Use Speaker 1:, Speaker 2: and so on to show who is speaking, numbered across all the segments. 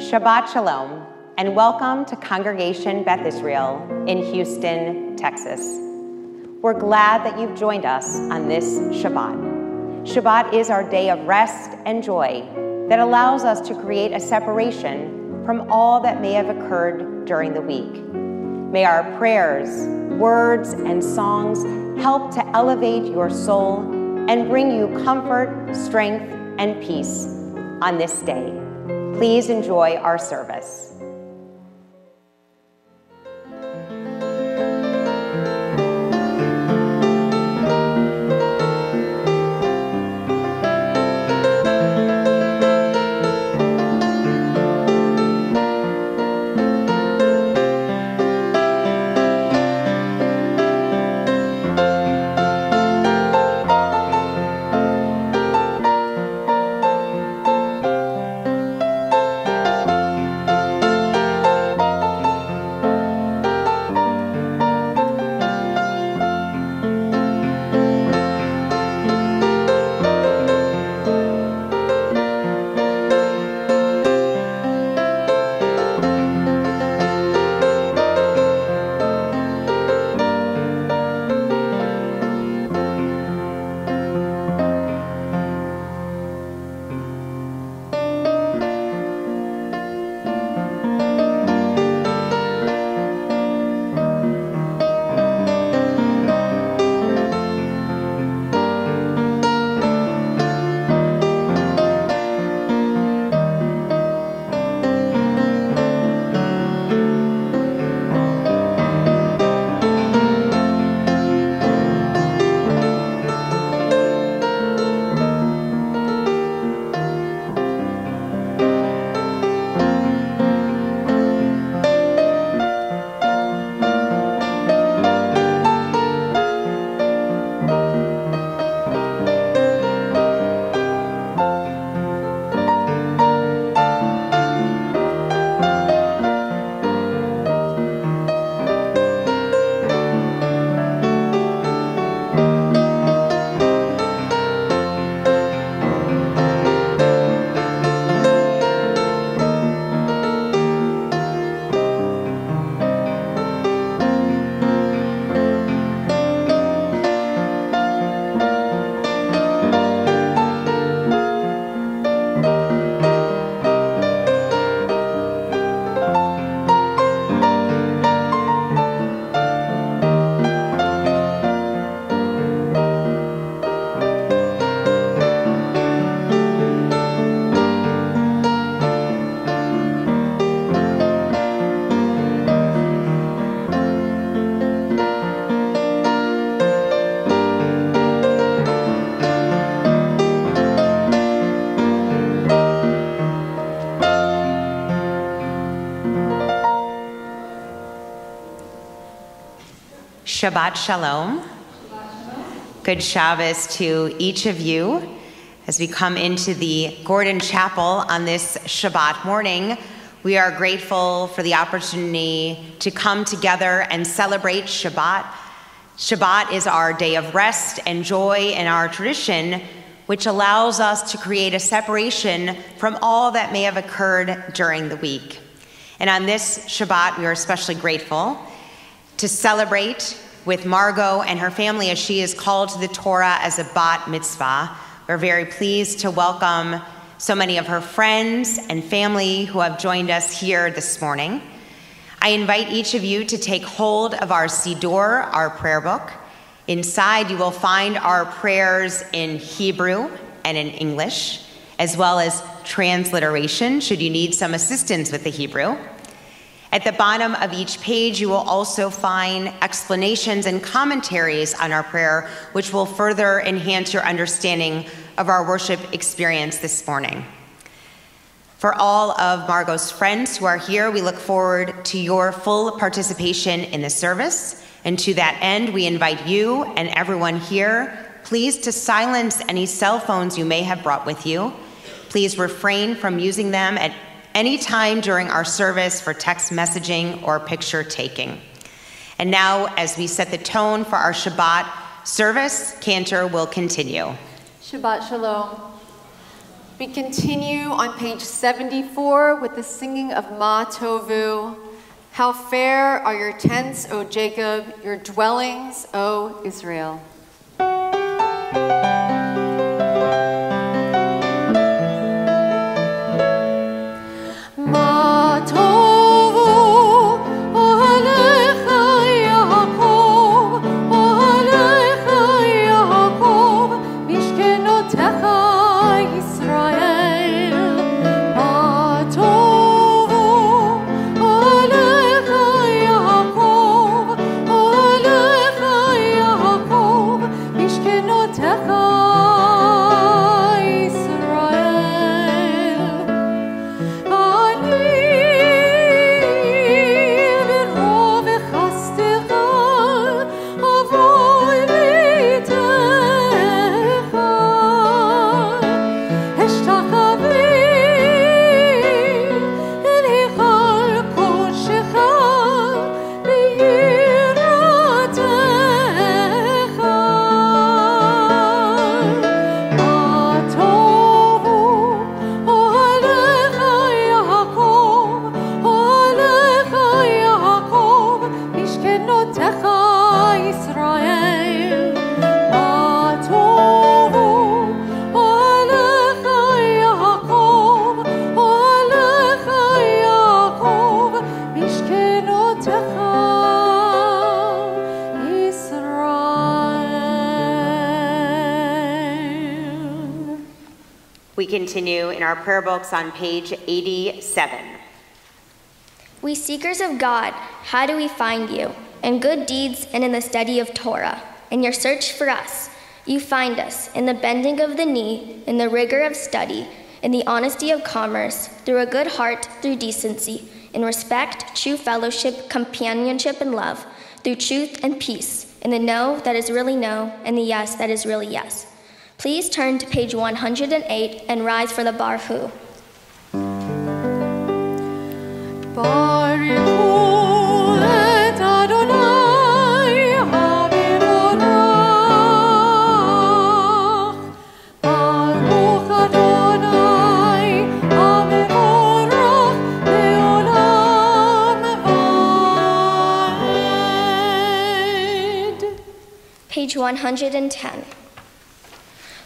Speaker 1: Shabbat Shalom, and welcome to Congregation Beth Israel in Houston, Texas. We're glad that you've joined us on this Shabbat. Shabbat is our day of rest and joy that allows us to create a separation from all that may have occurred during the week. May our prayers, words, and songs help to elevate your soul and bring you comfort, strength, and peace on this day. Please enjoy our service. Shabbat Shalom. Good Shabbos to each of you. As we come into the Gordon Chapel on this Shabbat morning, we are grateful for the opportunity to come together and celebrate Shabbat. Shabbat is our day of rest and joy in our tradition, which allows us to create a separation from all that may have occurred during the week. And on this Shabbat, we are especially grateful to celebrate with Margot and her family as she is called to the Torah as a Bat Mitzvah. We're very pleased to welcome so many of her friends and family who have joined us here this morning. I invite each of you to take hold of our Siddur, our prayer book. Inside you will find our prayers in Hebrew and in English, as well as transliteration should you need some assistance with the Hebrew. At the bottom of each page, you will also find explanations and commentaries on our prayer, which will further enhance your understanding of our worship experience this morning. For all of Margot's friends who are here, we look forward to your full participation in the service. And to that end, we invite you and everyone here, please to silence any cell phones you may have brought with you. Please refrain from using them at any time during our service for text messaging or picture taking. And now, as we set the tone for our Shabbat service, Cantor will continue.
Speaker 2: Shabbat Shalom. We continue on page 74 with the singing of Ma Tovu. How fair are your tents, O Jacob, your dwellings, O Israel. Ma Tovu, Alecha Yaakov, Alecha Yaakov, Mishkenotecha Yisrael. Ma Tovu, Alecha Yaakov, Alecha Yaakov, Mishkenotecha
Speaker 1: We continue in our prayer books on page 87.
Speaker 3: We seekers of God, how do we find you? In good deeds and in the study of Torah. In your search for us, you find us in the bending of the knee, in the rigor of study, in the honesty of commerce, through a good heart, through decency, in respect, true fellowship, companionship, and love, through truth and peace, in the no that is really no, and the yes that is really yes. Please turn to page 108 and rise for the Barhu.
Speaker 2: Baruch et Adonai hamevorach. Baruch Adonai hamevorach leolam vaed.
Speaker 3: Page 110.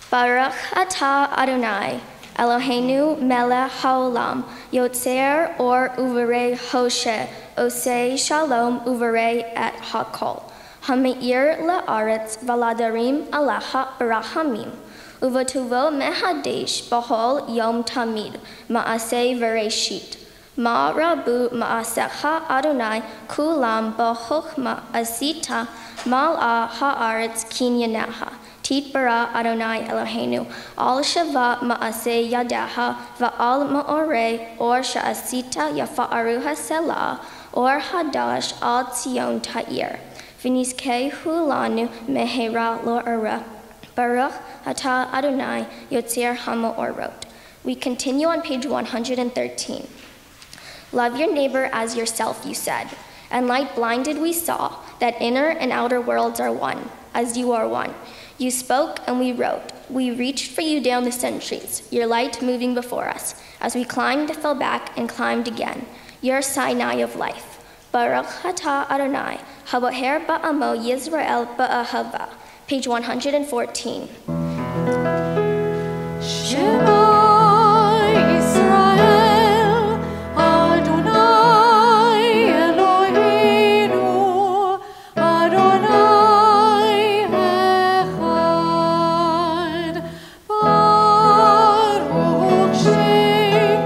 Speaker 3: Baruch atah Adonai, Eloheinu melech haolam, yotzer or uvarei hoshe, osei shalom uvarei et hakol, hameir la'aretz valadarim alaha barahamim, uvatuvo mehadesh bahol yom tamid, ma'aseh vereshit. Ma rabu ma'asecha Adonai kulam b'chochma asita mal'a ha'aretz kinyaneha. Tit bara Adonai Eloheinu, al shava ma'aseh yadeha, va'al ma'oreh, or sha'asita yafa'aru ha'selah, or hadash al tzion ta'ir. V'nizkehu lanu mehera lo'ara. Baruch atah Adonai yotzer ha'ma'orot. We continue on page 113. Love your neighbor as yourself, you said. And light blinded we saw, that inner and outer worlds are one, as you are one. You spoke and we wrote. We reached for you down the centuries, your light moving before us. As we climbed, fell back, and climbed again. Your Sinai of life. Baruch atah Adonai, haboher ba'amo Yisrael ba'ahava. Page 114.
Speaker 2: Shema Yisrael, Adonai Eloheinu, Adonai Echad. Baruch Shem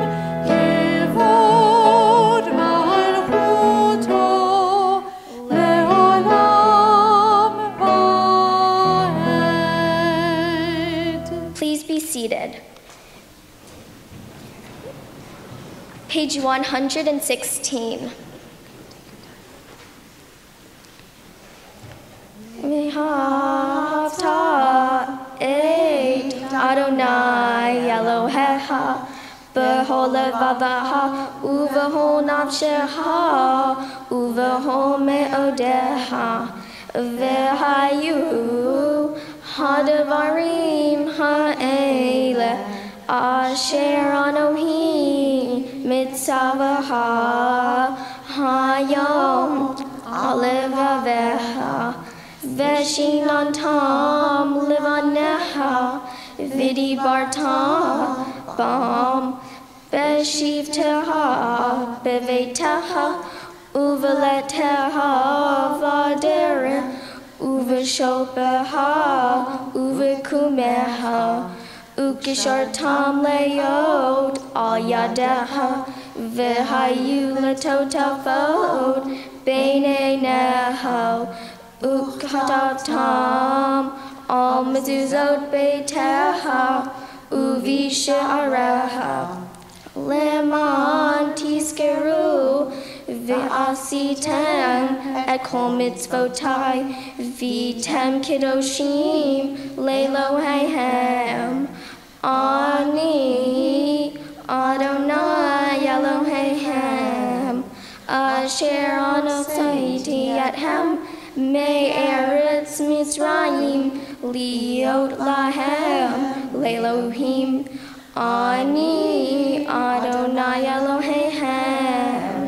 Speaker 2: Kevod Malchuto Leolam Vaed.
Speaker 3: Please be seated. Page 116. Mihavta et Adonai Elohecha b'chol levavecha uv'chol nafshecha uv'chol me'odecha v'hayu hadavarim ha'ele Asher Anohi Mitzavaha Hayom Alevaveha Veshinantam Livaneha Vidi Bartam Bam Beshivteha Beveteha Uvaleteha Vadere Uvashopeha Uvekumeha Ukishartam Leod Al Yadeha Vihayu Latotafod Bene Neho Ukatatam Al Mezuzot Beteha Uvishareha Leman Tiskeru V'asitem et kol mitzvotai v'tem kiddoshim le'Eloheihem Ani Adonai Eloheihem Asher anosayiti ethem me'eretz Mitzrayim liot lahem le'Elohim Ani Adonai Eloheihem.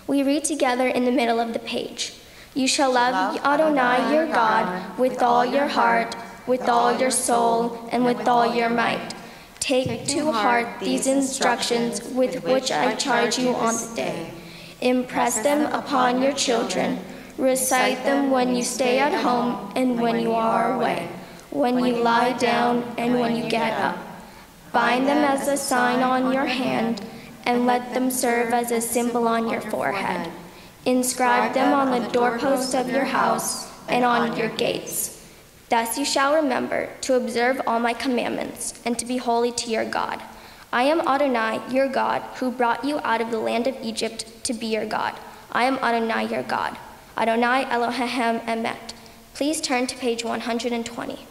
Speaker 3: We read together in the middle of the page. You shall love Adonai your God with all your heart, with all your soul, and with all your might. Take to heart these instructions with which I charge you on today. Impress them upon your children. Recite them when you stay at home and when you are away, when you lie down and when you get up. Bind them as a sign on your hand, and let them serve as a symbol on your forehead. Inscribe them on the doorposts of your house and on your gates. Thus you shall remember to observe all my commandments and to be holy to your God. I am Adonai, your God, who brought you out of the land of Egypt to be your God. I am Adonai, your God. Adonai Elohim Emet. Please turn to page 120.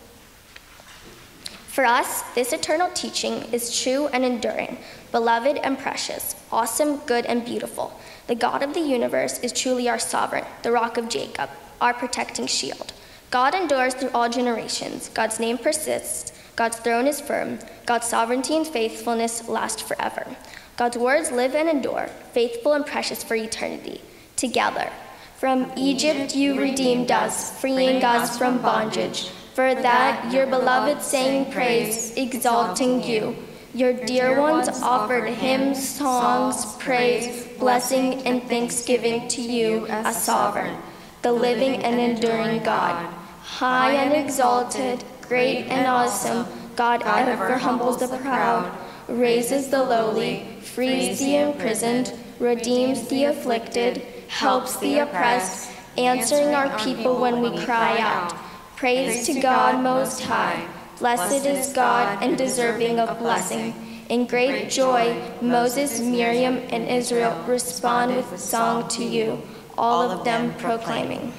Speaker 3: For us, this eternal teaching is true and enduring, beloved and precious, awesome, good, and beautiful. The God of the universe is truly our sovereign, the rock of Jacob, our protecting shield. God endures through all generations. God's name persists. God's throne is firm. God's sovereignty and faithfulness last forever. God's words live and endure, faithful and precious for eternity. Together, from Egypt you redeemed us, freeing us from bondage. For that your beloved sang praise, exalting you. Your dear ones offered hymns, songs, praise, blessing, and thanksgiving to you as sovereign, the living and enduring God. High and exalted, great and awesome, God ever humbles the proud, raises the lowly, frees the imprisoned, redeems the afflicted, helps the oppressed, answering our people when we cry out. Praise to God Most High. Blessed is God and deserving of blessing. In great joy, Moses, Miriam, and Israel respond with song to you, all of them proclaiming.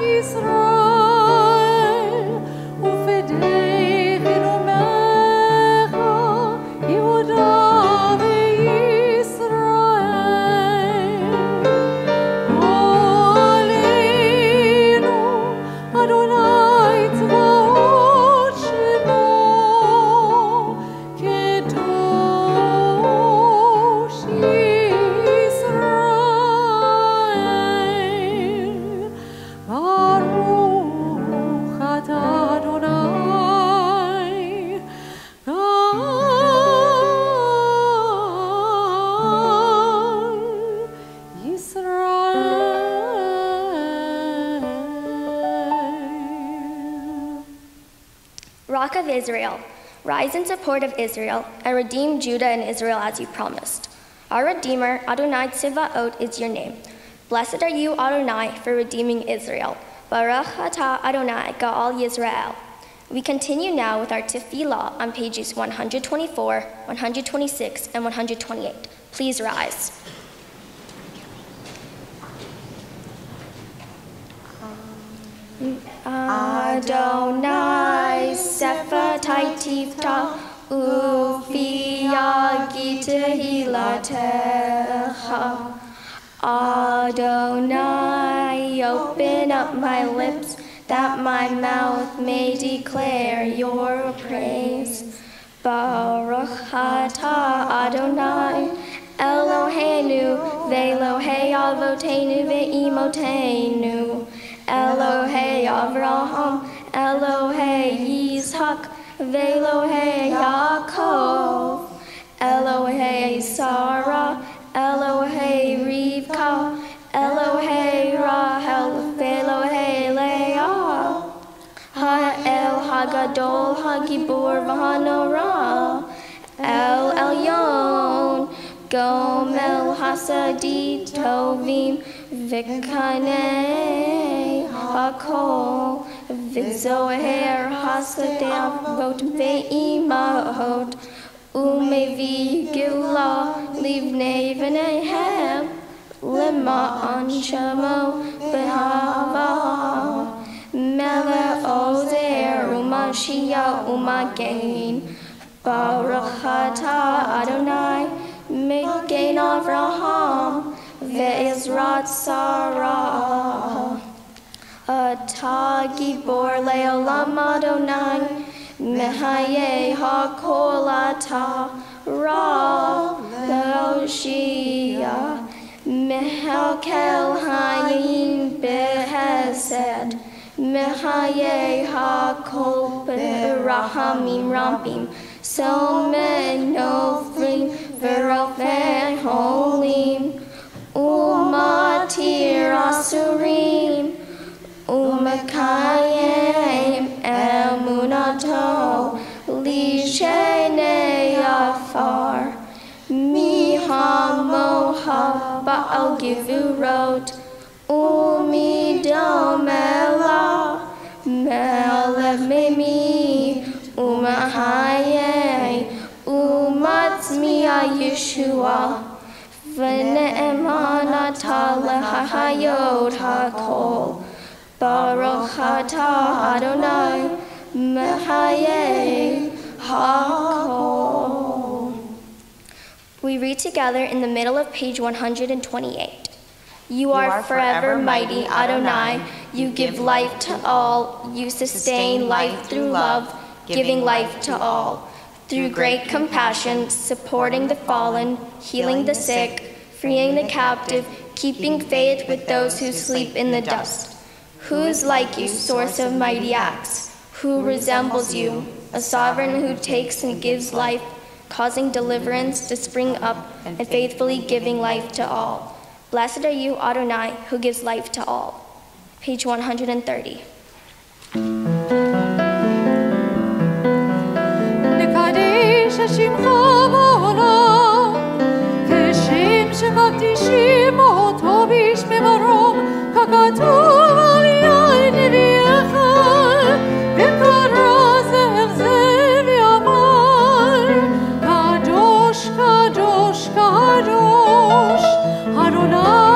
Speaker 4: Israel
Speaker 3: Rock of Israel, rise in support of Israel and redeem Judah and Israel as you promised. Our Redeemer, Adonai Tzivaot, is your name. Blessed are you, Adonai, for redeeming Israel. Baruch atah Adonai Ga'al Yisrael. We continue now with our tefillah on pages 124, 126, and 128. Please rise. Adonai Sephatai Tifta Ufi Yagi Tehilatecha. Adonai, open up my lips, that my mouth may declare your praise. Baruch atah Adonai, Eloheinu, ve'Elohei Avotenu ve'imotenu, Elohei Avraham, Elohei Yitzhak, ve'Elohei Yaakov, Elohei Sarah, Elohei Rivka, Elohei Rahel, ve'Elohei Leah, Ha'el Hagadol Hagibur V'Hanora, El Elyon, Gomel Hasadit Tovim, V'Kanei Hakol, V'Zoher Hasadeh Avot Ve'imahot, Umevi Gila Livnei V'Nehem, Lema'an Shemo B'Hava, Melech Ozer U'Mashiach U'Magen, Baruch atah Adonai, Megain Avraham, Ve'ezrat Sarah. Atah Gibor Le'olam Adonai, Mehaye HaKol atah Ra Le'oshia, Mehakel Hayim Behesed, Mehaye HaKol B'Rahamim Rabbim, Somen Nofrim V'Rofei Holim, Umatir Asurim, Umekayim Emunato, Lishenei Afar, Mihamoha Ba'al Givurot, Umidom Elah, Melech Mimi, Umahaye, Umatzmiya Yeshua, V'ne'emanata lehahayot hakol, Baruch atah Adonai, Mehaye hakol. We read together in the middle of page 128. You are forever mighty, Adonai. You give life to all. You sustain life through love, giving life to all. Through great compassion, supporting the fallen, healing the sick, freeing the captive, keeping faith with those who sleep in the dust. Who is like you, source of mighty acts? Who resembles you, a sovereign who takes and gives life, causing deliverance to spring up and faithfully giving life to all? Blessed are you, Adonai, who gives life to all. Page 130.
Speaker 4: Adonai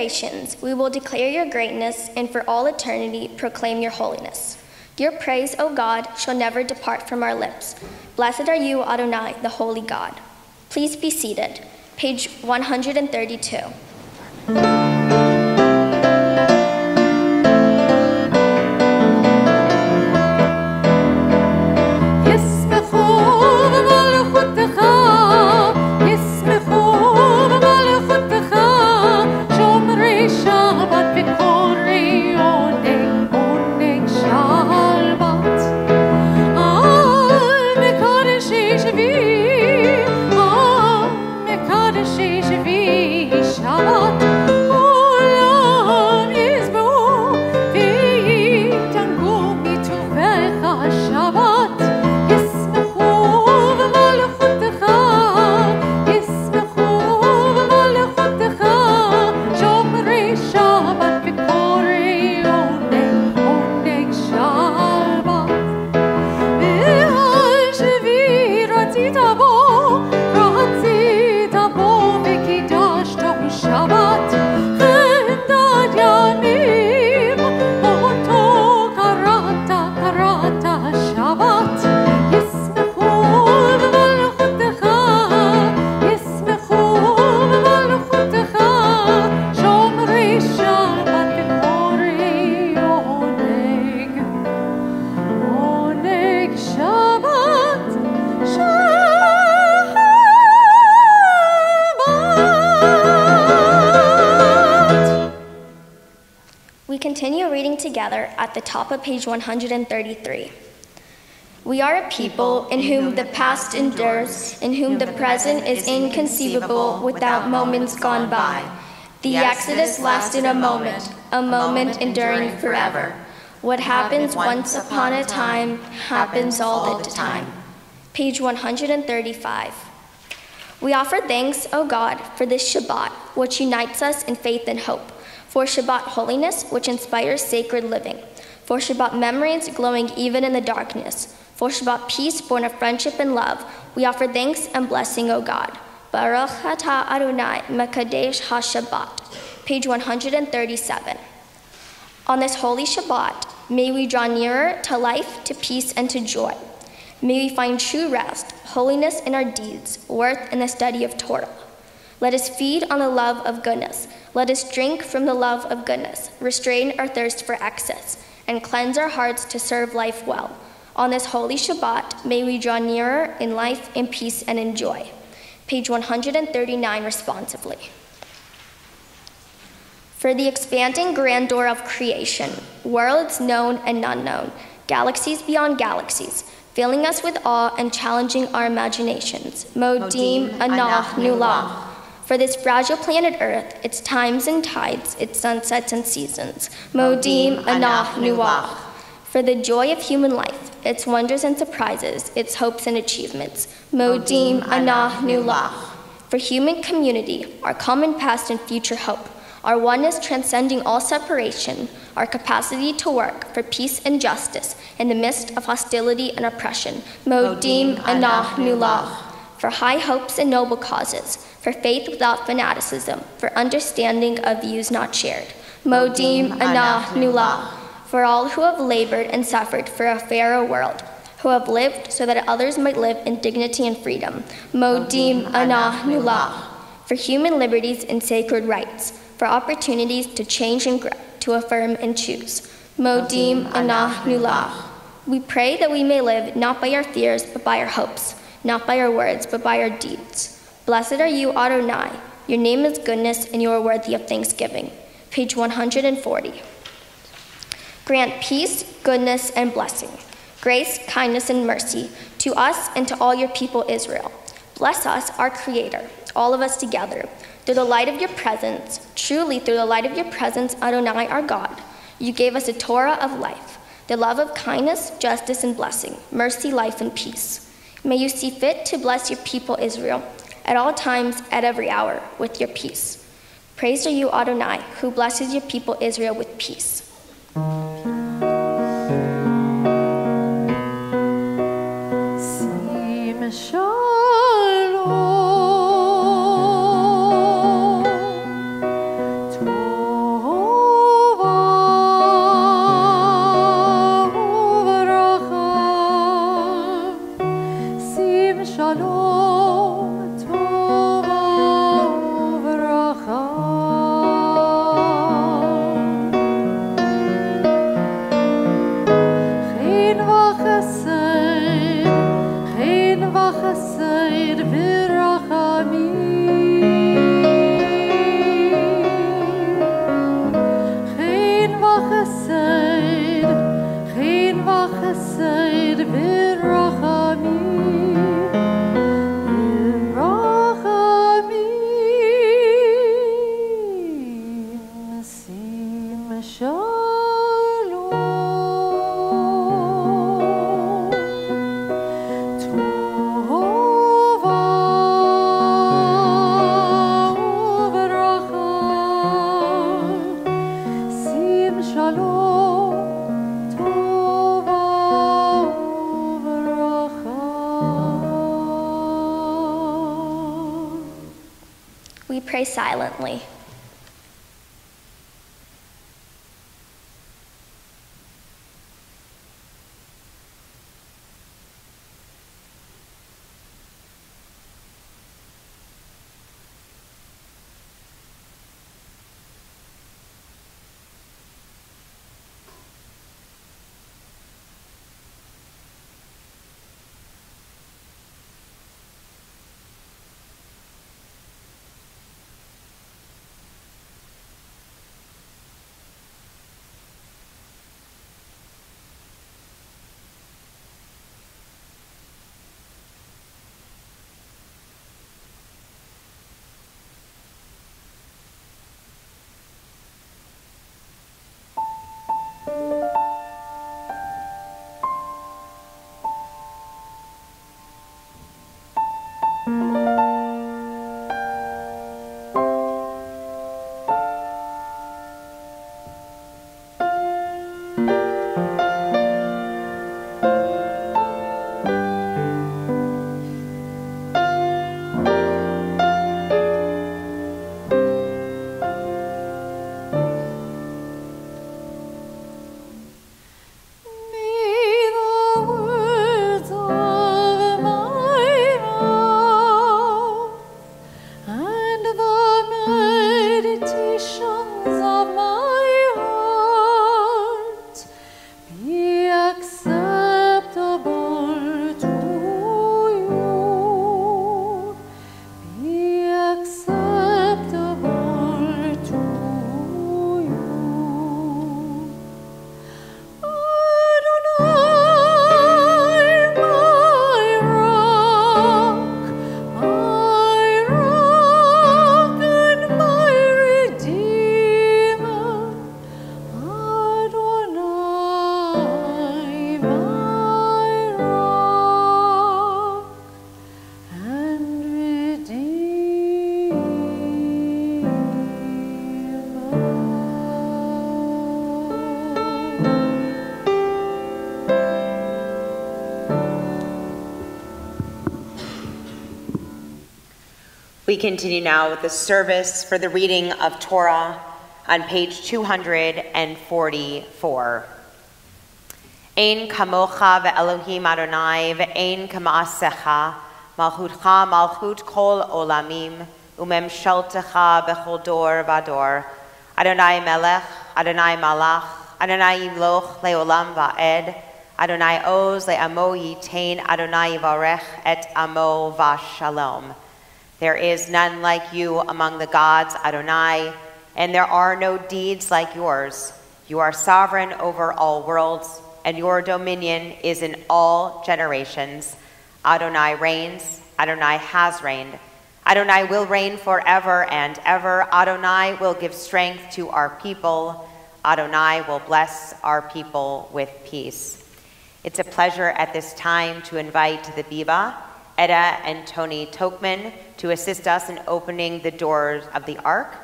Speaker 3: generations, we will declare your greatness, and for all eternity proclaim your holiness. Your praise, O God, shall never depart from our lips. Blessed are you, Adonai, the holy God. Please be seated. Page 132. Continue reading together at the top of page 133. We are a people in whom the past endures, in whom the present is inconceivable without moments gone by. The Exodus lasted a moment enduring forever. What happens once upon a time happens all the time. Page 135. We offer thanks, O God, for this Shabbat, which unites us in faith and hope. For Shabbat holiness, which inspires sacred living. For Shabbat memories glowing even in the darkness. For Shabbat peace born of friendship and love, we offer thanks and blessing, O God. Baruch atah Adonai mekadesh ha-Shabbat. Page 137. On this holy Shabbat, may we draw nearer to life, to peace, and to joy. May we find true rest, holiness in our deeds, worth in the study of Torah. Let us feed on the love of goodness. Let us drink from the love of goodness, restrain our thirst for excess, and cleanse our hearts to serve life well. On this holy Shabbat, may we draw nearer in life, in peace, and in joy. Page 139 responsively. For the expanding grandeur of creation, worlds known and unknown, galaxies beyond galaxies, filling us with awe and challenging our imaginations. Modim Anah Nulah. For this fragile planet Earth, its times and tides, its sunsets and seasons. Modim Anah Nuah. For the joy of human life, its wonders and surprises, its hopes and achievements. Modim Anah Nulah. For human community, our common past and future hope, our oneness transcending all separation, our capacity to work for peace and justice in the midst of hostility and oppression. Modim Anah Nulah. For high hopes and noble causes, for faith without fanaticism, for understanding of views not shared. Modim Anah Nulah. For all who have labored and suffered for a fairer world, who have lived so that others might live in dignity and freedom. Modim Anah Nulah. For human liberties and sacred rights, for opportunities to change and grow, to affirm and choose. Modim Anah Nulah. We pray that we may live not by our fears, but by our hopes, not by our words, but by our deeds. Blessed are you, Adonai. Your name is goodness, and you are worthy of thanksgiving. Page 140. Grant peace, goodness, and blessing, grace, kindness, and mercy to us and to all your people Israel. Bless us, our Creator, all of us together, through the light of your presence, truly through the light of your presence, Adonai, our God. You gave us a Torah of life, the love of kindness, justice, and blessing, mercy, life, and peace. May you see fit to bless your people Israel at all times, at every hour, with your peace. Praise are you, Adonai, who blesses your people Israel with peace.
Speaker 2: Shalom. shalom tova uvracha. Chen v'chesed v'rachamim. Chen v'chesed v'rachamim. Rachamim sim shalom. Tova uvracha. Sim shalom. Tova uvracha.
Speaker 3: We pray silently.
Speaker 1: We continue now with the service for the reading of Torah on page 244. Ein kamocha ve'elohim Adonai ve'ein kama'asecha malchutcha malchut kol olamim umemshaltecha bechol dor vador Adonai melech Adonai malach Adonai yimloch leolam va'ed Adonai oz le'amo yitain Adonai yivarech et amo v'shalom. There is none like you among the gods, Adonai, and there are no deeds like yours. You are sovereign over all worlds, and your dominion is in all generations. Adonai reigns, Adonai has reigned. Adonai will reign forever and ever. Adonai will give strength to our people. Adonai will bless our people with peace. It's a pleasure at this time to invite the Biba, Etta and Tony Tokman, to assist us in opening the doors of the Ark,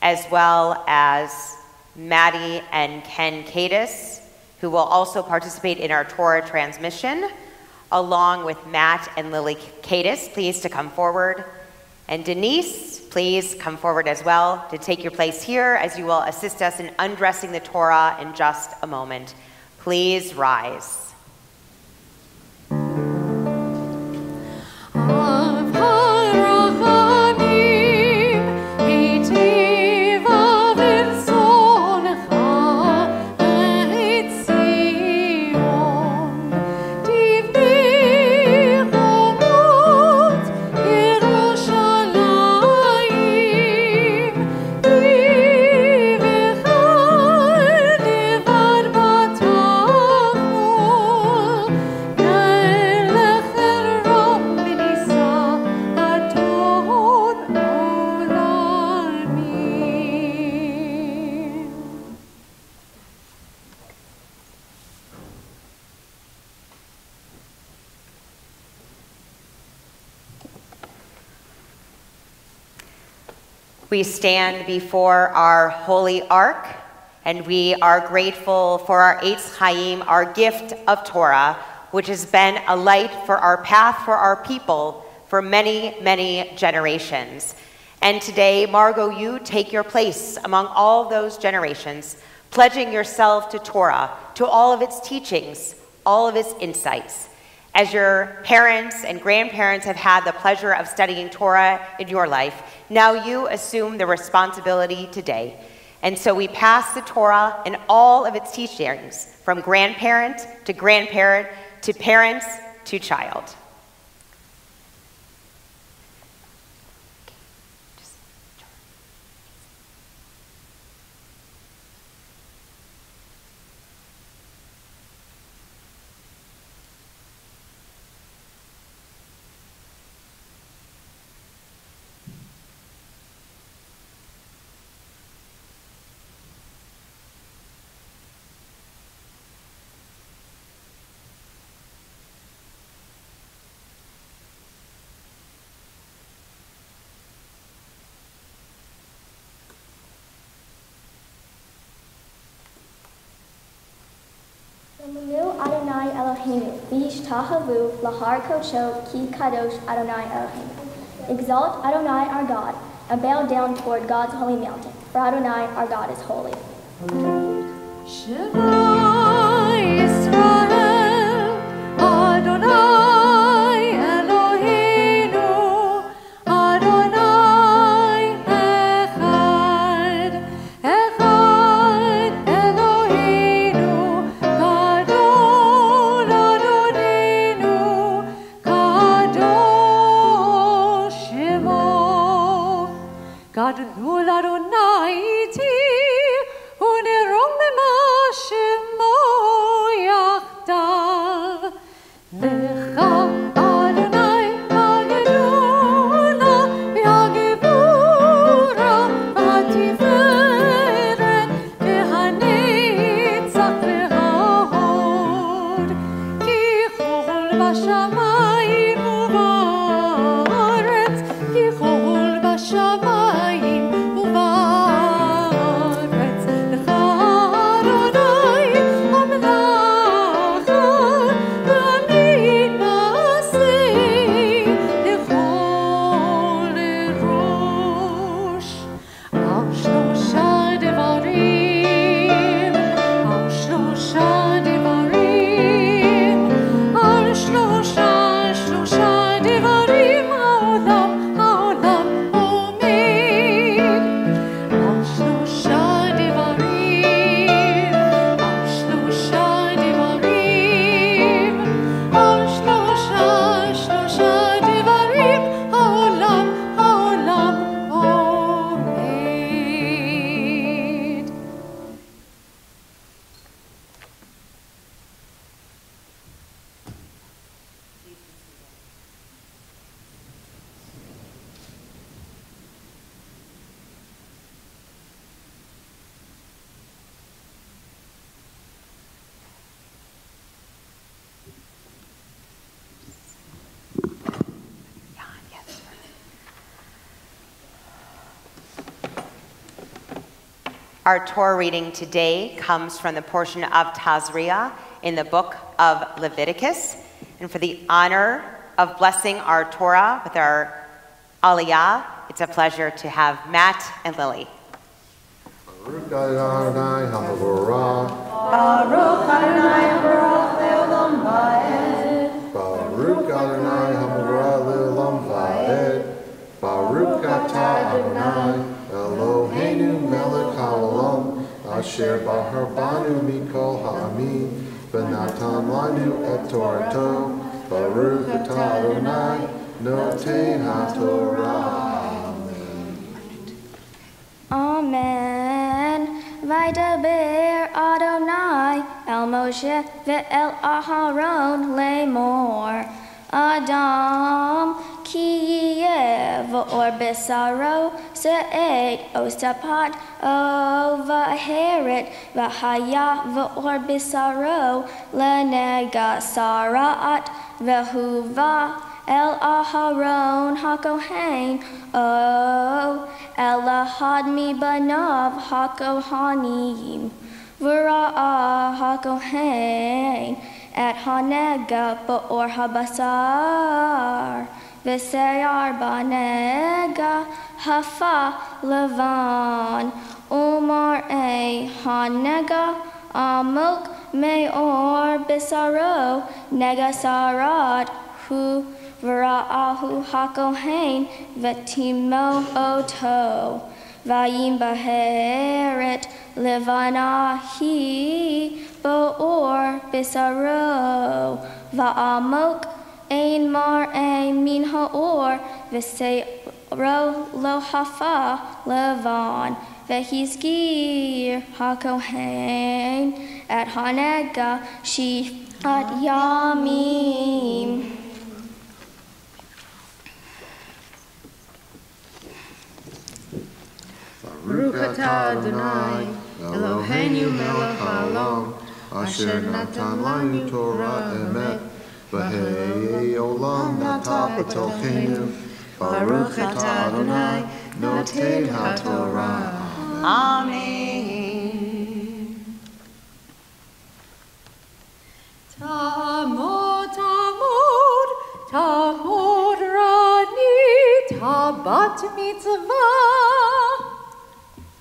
Speaker 1: as well as Maddie and Ken Cadis, who will also participate in our Torah transmission, along with Matt and Lily Cadis. Please to come forward. And Denise, please come forward as well to take your place here as you will assist us in undressing the Torah in just a moment. Please rise. We stand before our holy ark, and we are grateful for our Eitz Chaim, our gift of Torah, which has been a light for our path for our people for many, many generations. And today, Margot, you take your place among all those generations, pledging yourself to Torah, to all of its teachings, all of its insights. As your parents and grandparents have had the pleasure of studying Torah in your life, now you assume the responsibility today. And so we pass the Torah and all of its teachings from grandparent to parents to child.
Speaker 3: Yomanu Adonai Eloheinu, v'yishtahavu lahar kocho ki kadosh Adonai Eloheinu. Exalt Adonai our God, and bow down toward God's holy mountain, for Adonai our God is holy.
Speaker 4: Shema Yisrael, Adonai Eloheinu, Adonai Echad, Echad Eloheinu, Gadol Adonenu, Kadosh Shemo, Gadol Adonai iti, unerong Shemo yachdav, lecha Adonai ha'gedula v'ha'gevura v'hatiferet v'hanetzach v'ha'hod, ki chol b'shamayim u'ba'aretz, ki chol b'shamayim u'ba'aretz, lecha
Speaker 1: Our Torah reading today comes from the portion of Tazria in the book of Leviticus. And for the honor of blessing our Torah with our Aliyah, it's a pleasure to have Matt and Lily.
Speaker 5: Baruch Adonai HaMevorach.
Speaker 4: Baruch Adonai HaMevorach le'olam va'ed.
Speaker 5: Baruch Adonai HaMevorach le'olam va'ed. Baruch atah Adonai Eloheinu melech haolam asher bahar banu mikol ha'amim v'natan lanu et torato. Baruch atah Adonai noten haTorah.
Speaker 3: Amen. Vaydaber Adonai el Moshe ve'el Aharon lemor. Adam ki v'or besaro se'ed o sapat o v'heret v'haya v'or besaro lenega saraat v'huva El Aharon HaKohen, O Elahad mi banav HaKohanim, V'ra'ah HaKohen, et hanega ba'or habasar, v'seyar banega hafa levan, umar hanega amok me'or bisaro nega sarat hu v'ra'ahu hakohen v'timo oto v'yim baheret levanahi bo'or bisaro v'amok ein mar ein min ha'or v'seyro lo hafa levan v'hizgir hakohen at hanega shifat yamim.
Speaker 6: Baruch atah Adonai, Eloheinu melech haolam, asher natan lanu Torah emet, v'hei olam nata b'tochenu. Baruch atah Adonai, noten haTorah.
Speaker 1: Amen.
Speaker 4: Tamod, Tamod, Tamod Rani, Bat Mitzvah.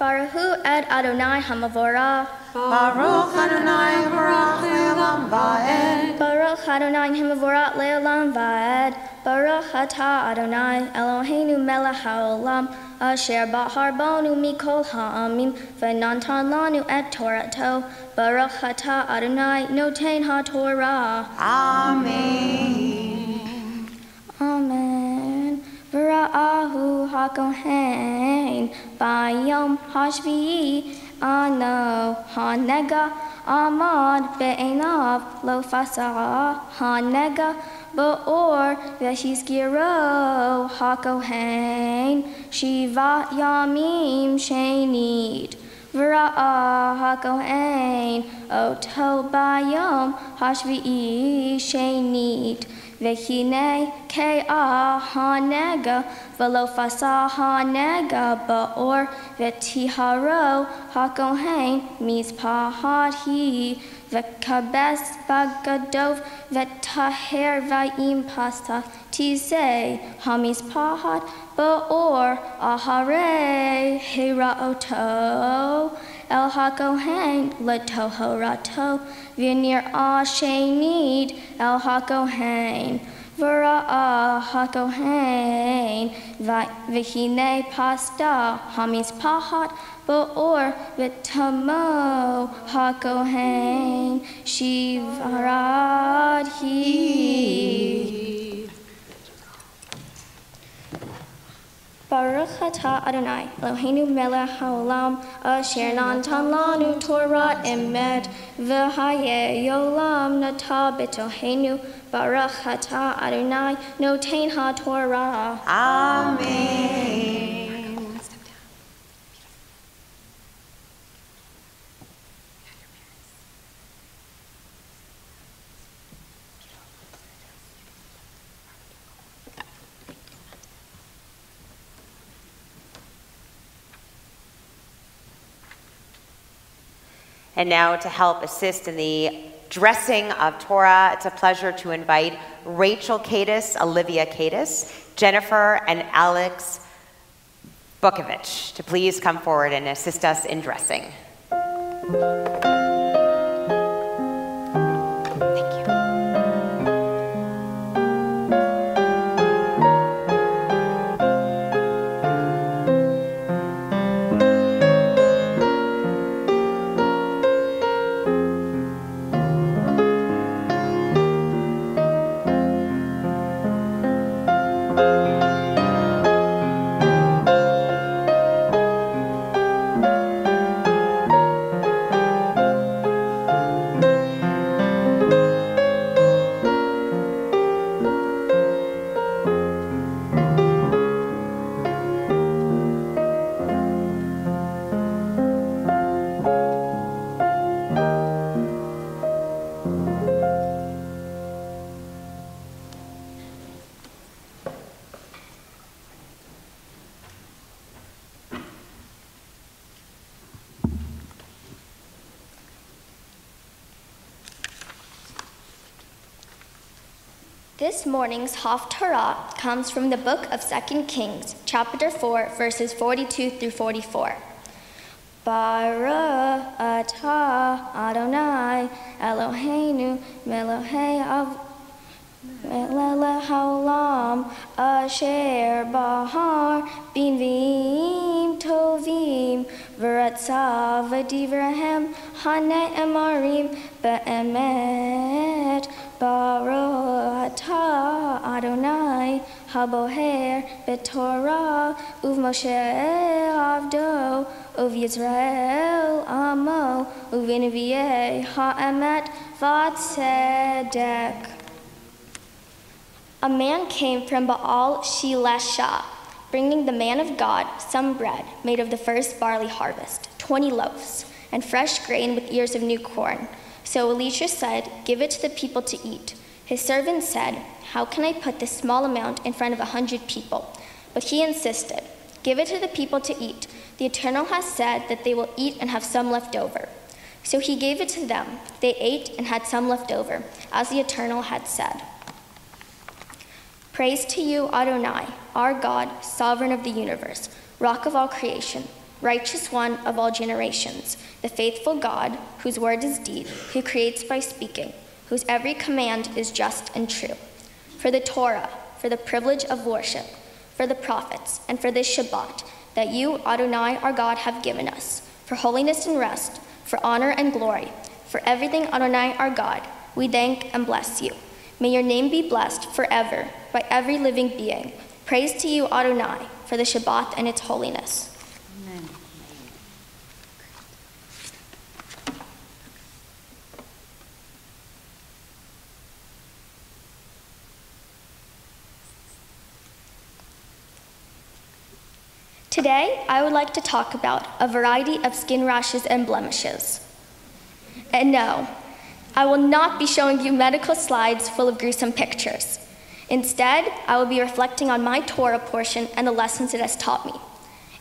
Speaker 3: Baruchu et Adonai Hamavora.
Speaker 1: Baruch Adonai Baruch Le'olam Va'ed.
Speaker 3: Baruch Adonai Hamavora Le'olam Va'ed. Baruch atah Adonai Eloheinu melech haolam, asher ba'ar bonu mikol ha'amim, v'natan lanu et Torato. Baruch atah Adonai noten haTorah.
Speaker 1: Amen.
Speaker 3: Amen. V'ra'ahu hakohen bayom hashvi'i ano hanega amad be'enav lo fasah hanega ba'or v'hizgiro hakohen shiva yamim shenid. V'ra'ah hakohen oto bayom hashvi'i shenid. V'hinei ke'ah hanega v'lo fasah hanega ba'or v'tiharo hakohen mizpahat hi v'kabes bagadov v'taher v'im pasta tizeh hamizpahat ba'or aharei hira'oto el hakohen letohorato v'nir ashenid el hakohen v'ra'ah hakohen v'hinei pasta hamizpahat ba'or v'tamo hakohen shivarad hi. Baruch atah Adonai Eloheinu melech haolam, asher natan lanu Torah emet, v'hayei olam nata b'tochenu. Baruch atah Adonai noten haTorah.
Speaker 1: Amen. And now to help assist in the dressing of Torah, it's a pleasure to invite Rachel Kadis, Olivia Kadis, Jennifer, and Alex Bukovich to please come forward and assist us in dressing.
Speaker 3: This morning's Haftarah comes from the book of 2 Kings, chapter 4, verses 42 through 44. Baruch atah Adonai Eloheinu melech haolam asher bahar binvim tovim v'ratzav v'divrahem hane'emarim be'emet. Baruch atah Adonai haboher b'torah uv'Moshe avdo uv'Yisrael amo uv'nevi'eh ha'emet v'tzedek. A man came from Baal Shilesha, bringing the man of God some bread made of the first barley harvest, 20 loaves, and fresh grain with ears of new corn. So Elisha said, "Give it to the people to eat." His servant said, "How can I put this small amount in front of 100 people?" But he insisted, "Give it to the people to eat. The Eternal has said that they will eat and have some left over." So he gave it to them. They ate and had some left over, as the Eternal had said. Praise to you, Adonai, our God, sovereign of the universe, rock of all creation, righteous one of all generations, the faithful God, whose word is deed, who creates by speaking, whose every command is just and true. For the Torah, for the privilege of worship, for the prophets, and for this Shabbat, that you, Adonai, our God, have given us, for holiness and rest, for honor and glory, for everything, Adonai, our God, we thank and bless you. May your name be blessed forever by every living being. Praise to you, Adonai, for the Shabbat and its holiness.
Speaker 1: Amen.
Speaker 3: Today, I would like to talk about a variety of skin rashes and blemishes. And no, I will not be showing you medical slides full of gruesome pictures. Instead, I will be reflecting on my Torah portion and the lessons it has taught me.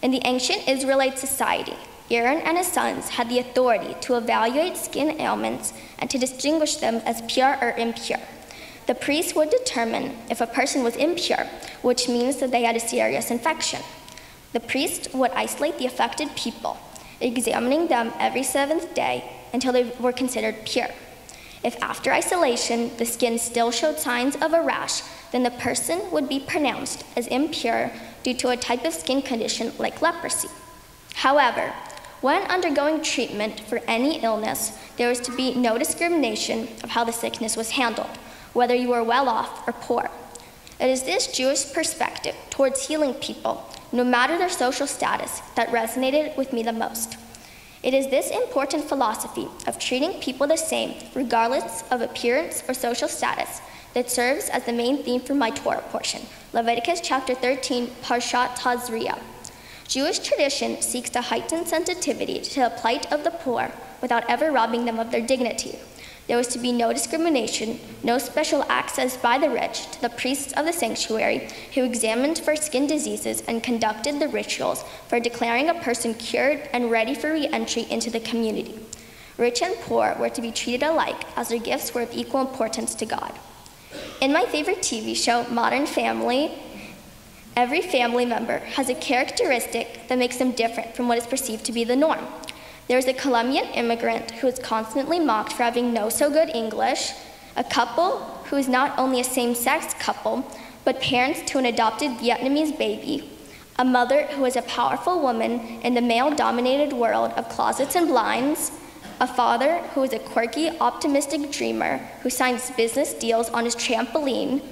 Speaker 3: In the ancient Israelite society, Aaron and his sons had the authority to evaluate skin ailments and to distinguish them as pure or impure. The priest would determine if a person was impure, which means that they had a serious infection. The priest would isolate the affected people, examining them every seventh day until they were considered pure. If after isolation the skin still showed signs of a rash, then the person would be pronounced as impure due to a type of skin condition like leprosy. However, when undergoing treatment for any illness, there was to be no discrimination of how the sickness was handled, whether you were well off or poor. It is this Jewish perspective towards healing people, no matter their social status, that resonated with me the most. It is this important philosophy of treating people the same, regardless of appearance or social status, that serves as the main theme for my Torah portion, Leviticus chapter 13, Parshat Tazria. Jewish tradition seeks to heighten sensitivity to the plight of the poor without ever robbing them of their dignity. There was to be no discrimination, no special access by the rich to the priests of the sanctuary who examined for skin diseases and conducted the rituals for declaring a person cured and ready for re-entry into the community. Rich and poor were to be treated alike as their gifts were of equal importance to God. In my favorite TV show, Modern Family, every family member has a characteristic that makes them different from what is perceived to be the norm. There is a Colombian immigrant who is constantly mocked for having no so good English, a couple who is not only a same-sex couple, but parents to an adopted Vietnamese baby, a mother who is a powerful woman in the male-dominated world of closets and blinds, a father who is a quirky, optimistic dreamer who signs business deals on his trampoline,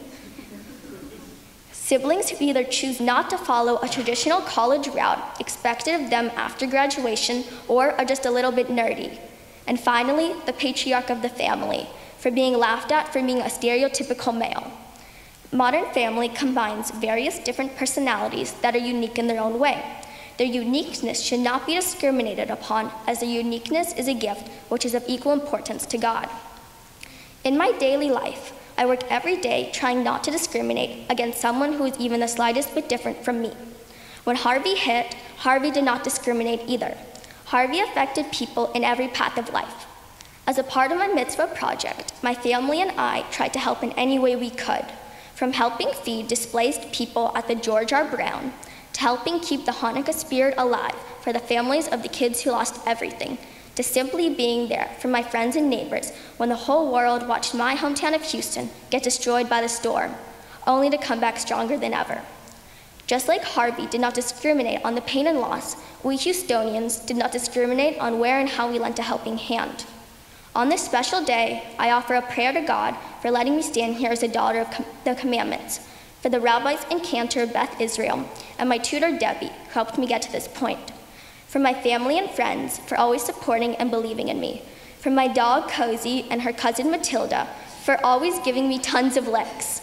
Speaker 3: siblings who either choose not to follow a traditional college route expected of them after graduation or are just a little bit nerdy. And finally, the patriarch of the family, for being laughed at for being a stereotypical male. Modern Family combines various different personalities that are unique in their own way. Their uniqueness should not be discriminated upon, as their uniqueness is a gift which is of equal importance to God. In my daily life, I work every day trying not to discriminate against someone who is even the slightest bit different from me. When Harvey hit, Harvey did not discriminate either. Harvey affected people in every path of life. As a part of my mitzvah project, my family and I tried to help in any way we could, from helping feed displaced people at the George R. Brown, to helping keep the Hanukkah spirit alive for the families of the kids who lost everything, to simply being there for my friends and neighbors when the whole world watched my hometown of Houston get destroyed by the storm, only to come back stronger than ever. Just like Harvey did not discriminate on the pain and loss, we Houstonians did not discriminate on where and how we lent a helping hand. On this special day, I offer a prayer to God for letting me stand here as a daughter of the commandments, for the rabbis and cantor Beth Israel, and my tutor Debbie, who helped me get to this point. For my family and friends, for always supporting and believing in me. For my dog Cozy and her cousin Matilda, for always giving me tons of licks.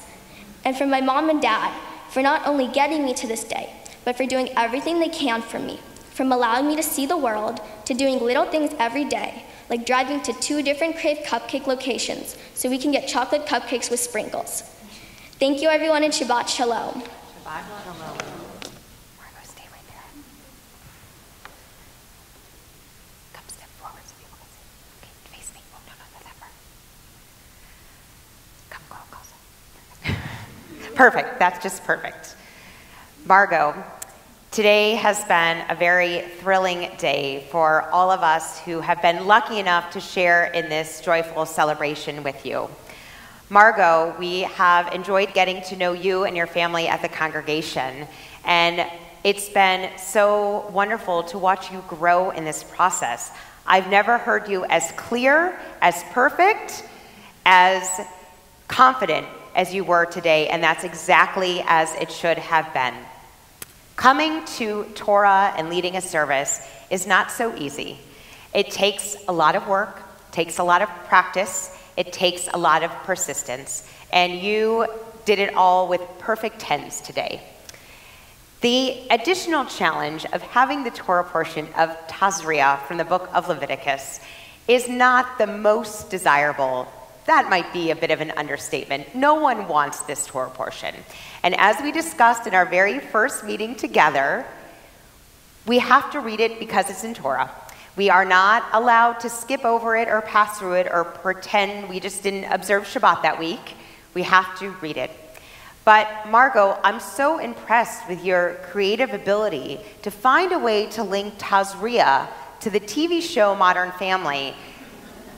Speaker 3: And for my mom and dad, for not only getting me to this day, but for doing everything they can for me, from allowing me to see the world, to doing little things every day, like driving to 2 different Crave Cupcake locations so we can get chocolate cupcakes with sprinkles. Thank you, everyone, and Shabbat Shalom.
Speaker 1: Shabbat Shalom. Margo, stay right there. Come step forward so people can see. Okay, face me. Oh, no, that part. Come closer. Perfect. That's just perfect. Margo, today has been a very thrilling day for all of us who have been lucky enough to share in this joyful celebration with you. Margo, we have enjoyed getting to know you and your family at the congregation, and it's been so wonderful to watch you grow in this process. I've never heard you as clear, as perfect, as confident as you were today, and that's exactly as it should have been. Coming to Torah and leading a service is not so easy. It takes a lot of work, takes a lot of practice, it takes a lot of persistence, and you did it all with perfect tense today. The additional challenge of having the Torah portion of Tazria from the book of Leviticus is not the most desirable. That might be a bit of an understatement. No one wants this Torah portion. And as we discussed in our very first meeting together, we have to read it because it's in Torah. We are not allowed to skip over it or pass through it or pretend we just didn't observe Shabbat that week. We have to read it. But Margo, I'm so impressed with your creative ability to find a way to link Tazria to the TV show Modern Family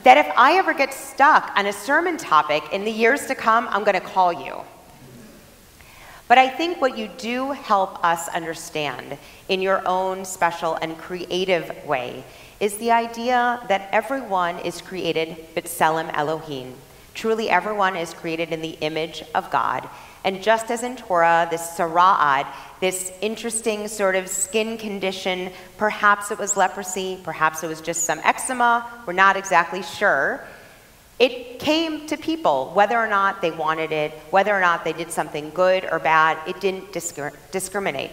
Speaker 1: that if I ever get stuck on a sermon topic in the years to come, I'm going to call you. But I think what you do help us understand in your own special and creative way is the idea that everyone is created b'tselem Elohim. Truly everyone is created in the image of God. And just as in Torah, this sara'ad, this interesting sort of skin condition, perhaps it was leprosy, perhaps it was just some eczema, we're not exactly sure. It came to people, whether or not they wanted it, whether or not they did something good or bad, it didn't discriminate.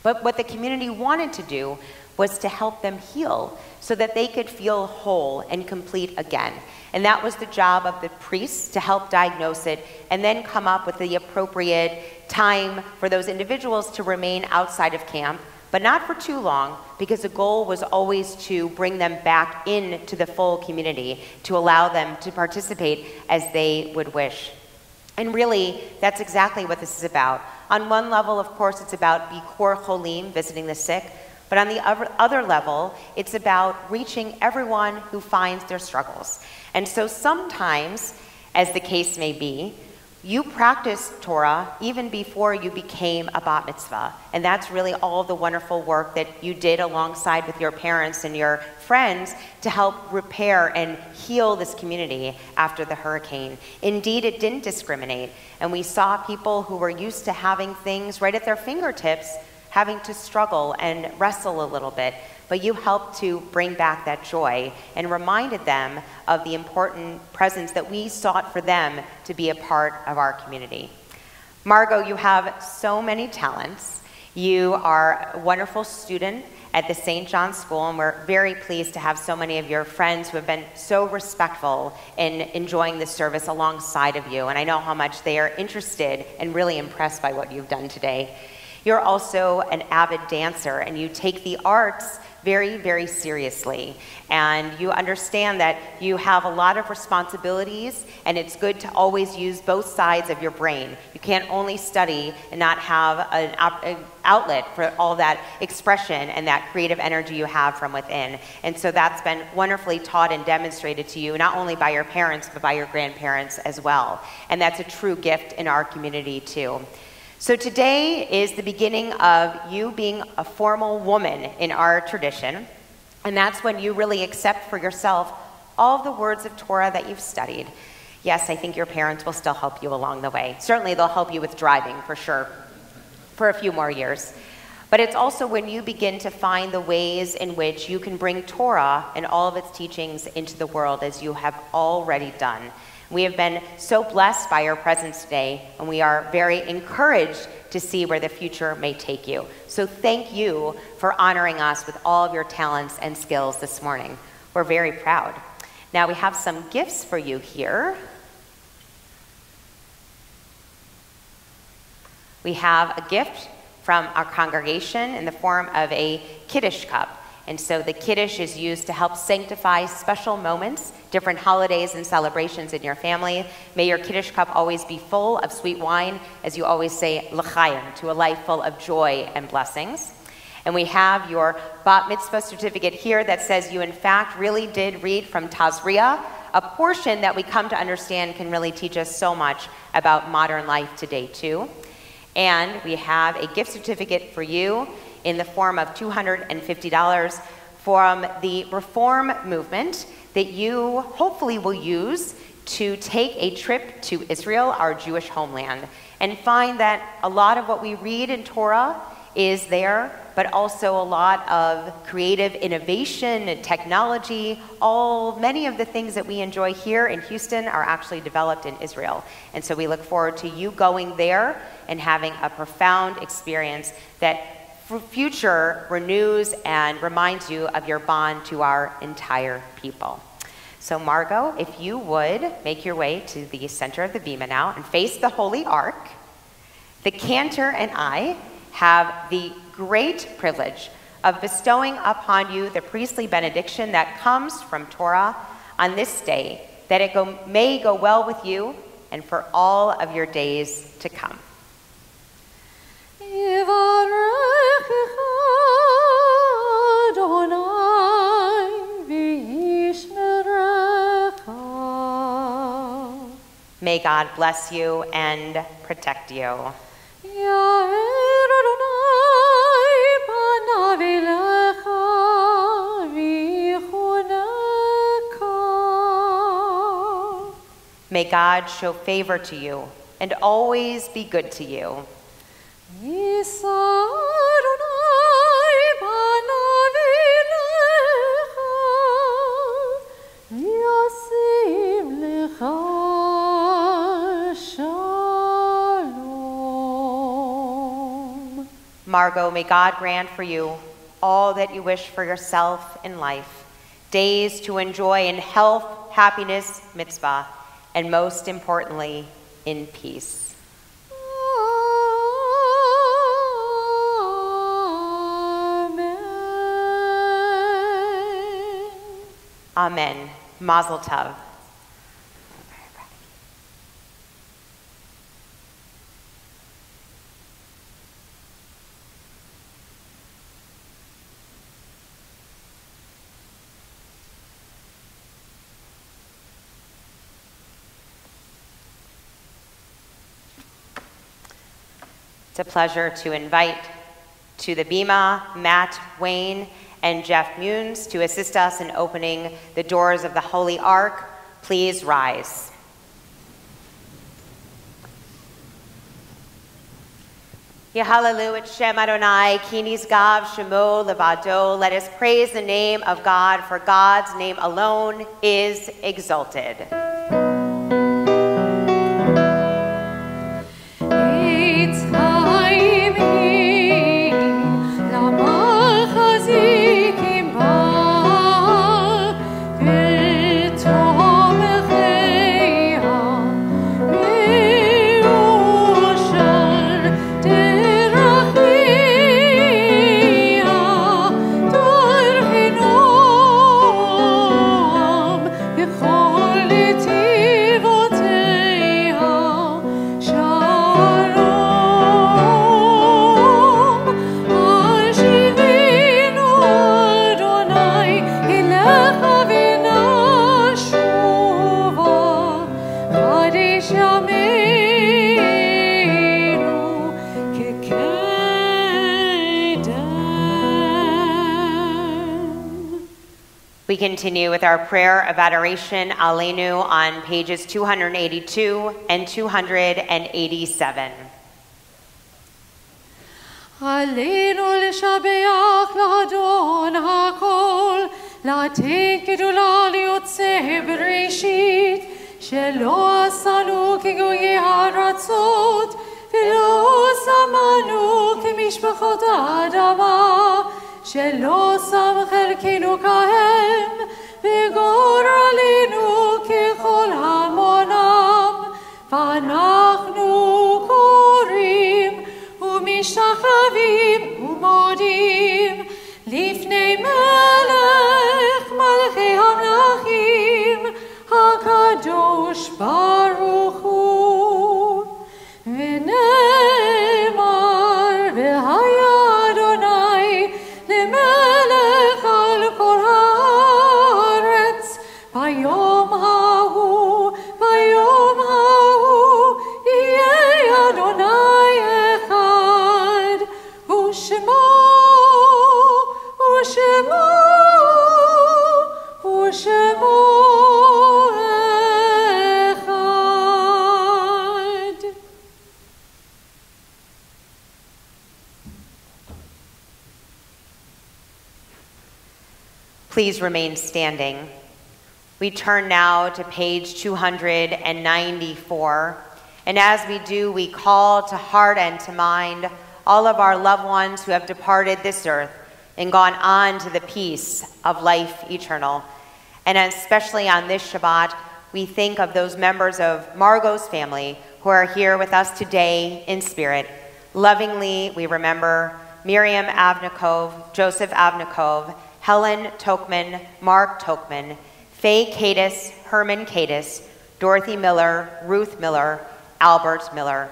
Speaker 1: But what the community wanted to do was to help them heal so that they could feel whole and complete again. And that was the job of the priests to help diagnose it and then come up with the appropriate time for those individuals to remain outside of camp, but not for too long, because the goal was always to bring them back into the full community, to allow them to participate as they would wish. And really, that's exactly what this is about. On one level, of course, it's about Bikor Cholim, visiting the sick, but on the other level, it's about reaching everyone who finds their struggles. And so sometimes, as the case may be, you practiced Torah even before you became a Bat Mitzvah. And that's really all the wonderful work that you did alongside with your parents and your friends to help repair and heal this community after the hurricane. Indeed, it didn't discriminate. And we saw people who were used to having things right at their fingertips having to struggle and wrestle a little bit. But you helped to bring back that joy and reminded them of the important presence that we sought for them to be a part of our community. Margo, you have so many talents. You are a wonderful student at the St. John's School, and we're very pleased to have so many of your friends who have been so respectful in enjoying this service alongside of you. And I know how much they are interested and really impressed by what you've done today. You're also an avid dancer, and you take the arts very, very seriously. And you understand that you have a lot of responsibilities, and it's good to always use both sides of your brain. You can't only study and not have an outlet for all that expression and that creative energy you have from within. And so that's been wonderfully taught and demonstrated to you, not only by your parents, but by your grandparents as well. And that's a true gift in our community too. So today is the beginning of you being a formal woman in our tradition, and that's when you really accept for yourself all of the words of Torah that you've studied. Yes, I think your parents will still help you along the way. Certainly they'll help you with driving, for sure, for a few more years. But it's also when you begin to find the ways in which you can bring Torah and all of its teachings into the world, as you have already done. We have been so blessed by your presence today, and we are very encouraged to see where the future may take you. So thank you for honoring us with all of your talents and skills this morning. We're very proud. Now we have some gifts for you here. We have a gift from our congregation in the form of a Kiddush cup. And so the Kiddush is used to help sanctify special moments, different holidays and celebrations in your family. May your Kiddush cup always be full of sweet wine, as you always say, l'chaim, to a life full of joy and blessings. And we have your Bat Mitzvah certificate here that says you in fact really did read from Tazria, a portion that we come to understand can really teach us so much about modern life today too. And we have a gift certificate for you in the form of $250 from the Reform movement that you hopefully will use to take a trip to Israel, our Jewish homeland, and find that a lot of what we read in Torah is there, but also a lot of creative innovation and technology. Many of the things that we enjoy here in Houston are actually developed in Israel. And so we look forward to you going there and having a profound experience that future renews and reminds you of your bond to our entire people. So Margot, if you would make your way to the center of the bima now and face the Holy Ark, the cantor and I have the great privilege of bestowing upon you the priestly benediction that comes from Torah on this day, that it may go well with you and for all of your days to come. May God bless you and protect you. May God show favor to you and always be good to you. Margot, may God grant for you all that you wish for yourself in life, days to enjoy in health, happiness, mitzvah, and most importantly, in peace. Amen. Mazel tov. It's a pleasure to invite to the bima Matt Wayne and Jeff Munes to assist us in opening the doors of the Holy Ark. Please rise. Yehalelu et Shem Adonai, ki nisgav shemo levado. Let us praise the name of God, for God's name alone is exalted.
Speaker 4: Derachim
Speaker 1: We continue with our prayer of adoration, Aleinu, on pages 282 and 287.
Speaker 4: Aleinu לשבח לאדון הכל, לתת גדולה ליוצא בראשית, שלא עשנו כגויי הארצות, ולא שמנו כמשפחות האדמה, שלא שם חלקנו כהם, וגורלנו ככל המונם, ואנחנו קוראים ומשתחווים ומודים לפני מלך מלכי המלכים, הקדוש ברוך הוא. ונאמר והיה אדוני למלך על כל הארץ, ביום ההוא יהיה אדוני אחד, ושמו אחד.
Speaker 1: Please remain standing. We turn now to page 294, and as we do, we call to heart and to mind all of our loved ones who have departed this earth and gone on to the peace of life eternal. And especially on this Shabbat, we think of those members of Margot's family who are here with us today in spirit. Lovingly, we remember Miriam Avnikov, Joseph Avnikov, Helen Tokman, Mark Tokman, Faye Kadis, Herman Kadis, Dorothy Miller, Ruth Miller, Albert Miller.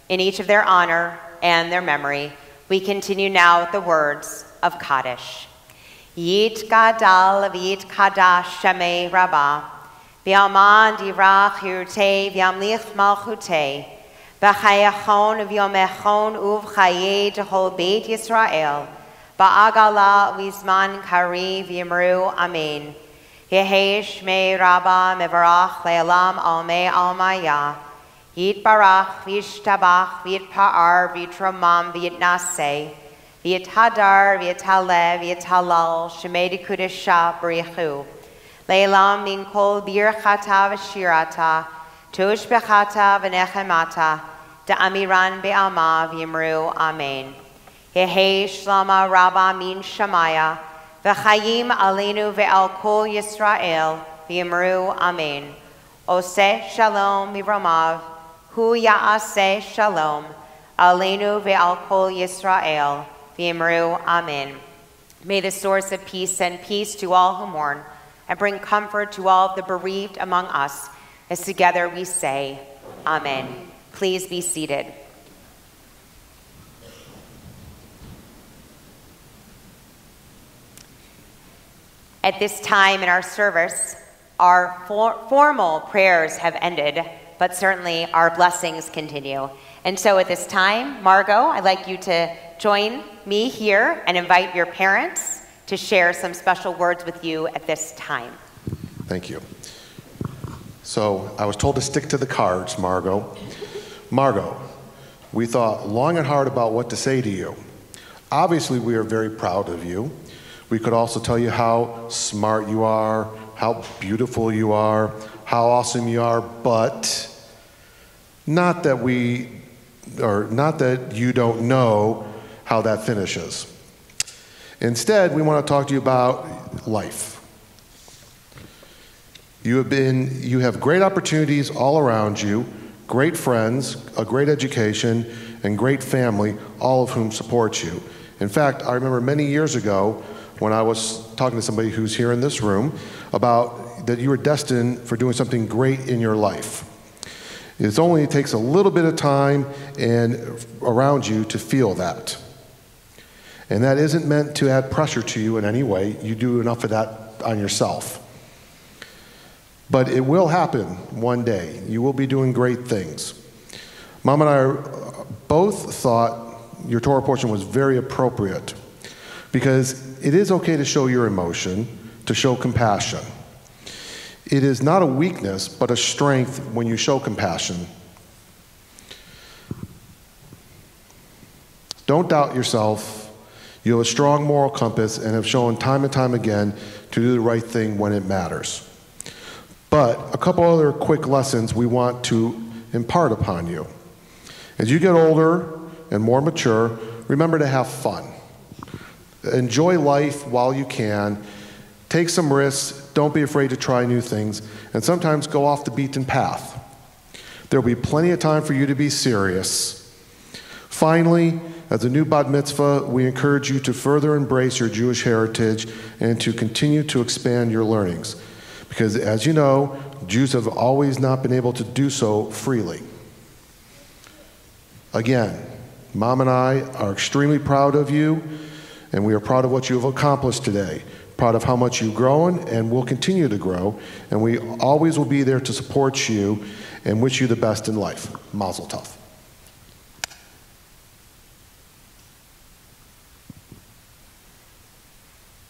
Speaker 1: In each of their honor and their memory, we continue now with the words of Kaddish. Yit gadal v'yit kadash shemei rabbah, v'yaman dirach yurtei v'yamlich malchutei, v'chayachon v'yomechon uv'chayei tehol beit Yisrael, ba'agala v'zman kari v'yimru amen. Yehi shmei rabbah mevarach le'elam almei almaya, yit barach v'yishtabach v'yitpa'ar v'yitromam v'yitnaseh, v'yithadar v'yithaleh v'yithalal shemei dekudesha b'richu, le'elam min kol birchata v'shirata, tushbechata v'nechemata, da'amiran be'alma v'yimru amen. Yehi shlama rabba min shamaya, v'chayim aleinu ve'al kol Yisrael, v'yimru amen. Oseh shalom miromav, hu ya'aseh shalom, aleinu ve'al kol Yisrael, v'yimru amen. May the source of peace send peace to all who mourn, and bring comfort to all of the bereaved among us, as together we say, amen. Please be seated. At this time in our service, our formal prayers have ended, but certainly our blessings continue. And so at this time, Margot, I'd like you to join me here and invite your parents to share some special words with you at this time.
Speaker 5: Thank you. So I was told to stick to the cards, Margot. Margot, we thought long and hard about what to say to you. Obviously, we are very proud of you. We could also tell you how smart you are, how beautiful you are, how awesome you are, but not that you don't know how that finishes. Instead, we want to talk to you about life. You have great opportunities all around you, great friends, a great education, and great family, all of whom support you. In fact, I remember many years ago when I was talking to somebody who's here in this room about that you were destined for doing something great in your life. It takes a little bit of time and around you to feel that. And that isn't meant to add pressure to you in any way. You do enough of that on yourself. But it will happen one day. You will be doing great things. Mom and I both thought your Torah portion was very appropriate because it is okay to show your emotion, to show compassion. It is not a weakness, but a strength when you show compassion. Don't doubt yourself. You have a strong moral compass and have shown time and time again to do the right thing when it matters. But a couple other quick lessons we want to impart upon you. As you get older and more mature, remember to have fun. Enjoy life while you can. Take some risks. Don't be afraid to try new things. And sometimes go off the beaten path. There will be plenty of time for you to be serious. Finally, as a new Bat Mitzvah, we encourage you to further embrace your Jewish heritage and to continue to expand your learnings. Because as you know, Jews have always not been able to do so freely. Again, Mom and I are extremely proud of you, and we are proud of what you have accomplished today. Proud of how much you've grown and will continue to grow, and we always will be there to support you and wish you the best in life. Mazel tov.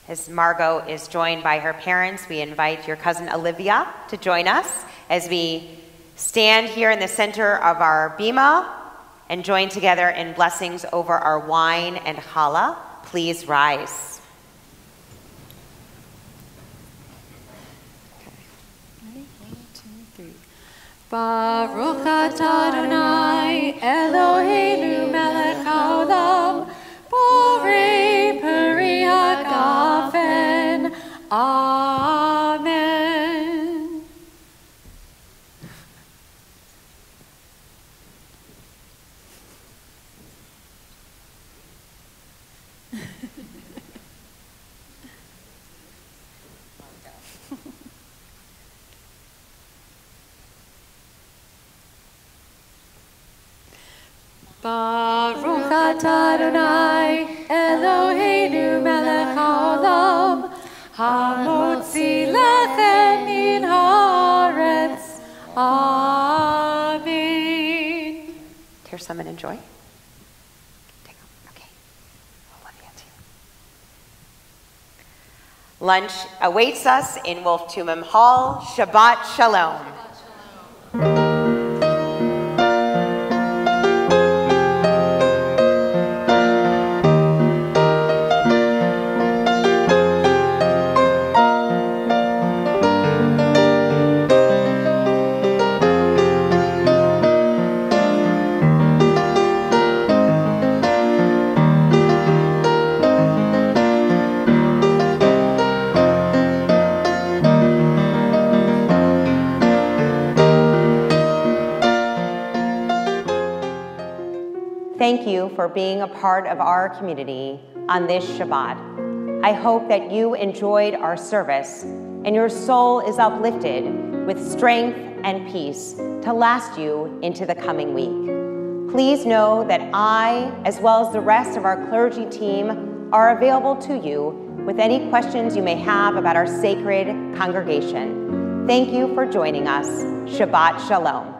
Speaker 1: As Margot is joined by her parents, we invite your cousin Olivia to join us as we stand here in the center of our bima and join together in blessings over our wine and challah. Please rise.
Speaker 4: Baruch atah Adonai Eloheinu melech haolam borei peri hagafen. Amen. Baruch atah Adonai Eloheinu melech haolam hamotzi lechem min haaretz. Amen.
Speaker 1: Tear some and enjoy. Take them. Okay. Olivia too. Lunch awaits us in Wolf Tumim Hall. Shabbat Shalom. Thank you for being a part of our community on this Shabbat. I hope that you enjoyed our service and your soul is uplifted with strength and peace to last you into the coming week. Please know that I, as well as the rest of our clergy team, are available to you with any questions you may have about our sacred congregation. Thank you for joining us. Shabbat Shalom.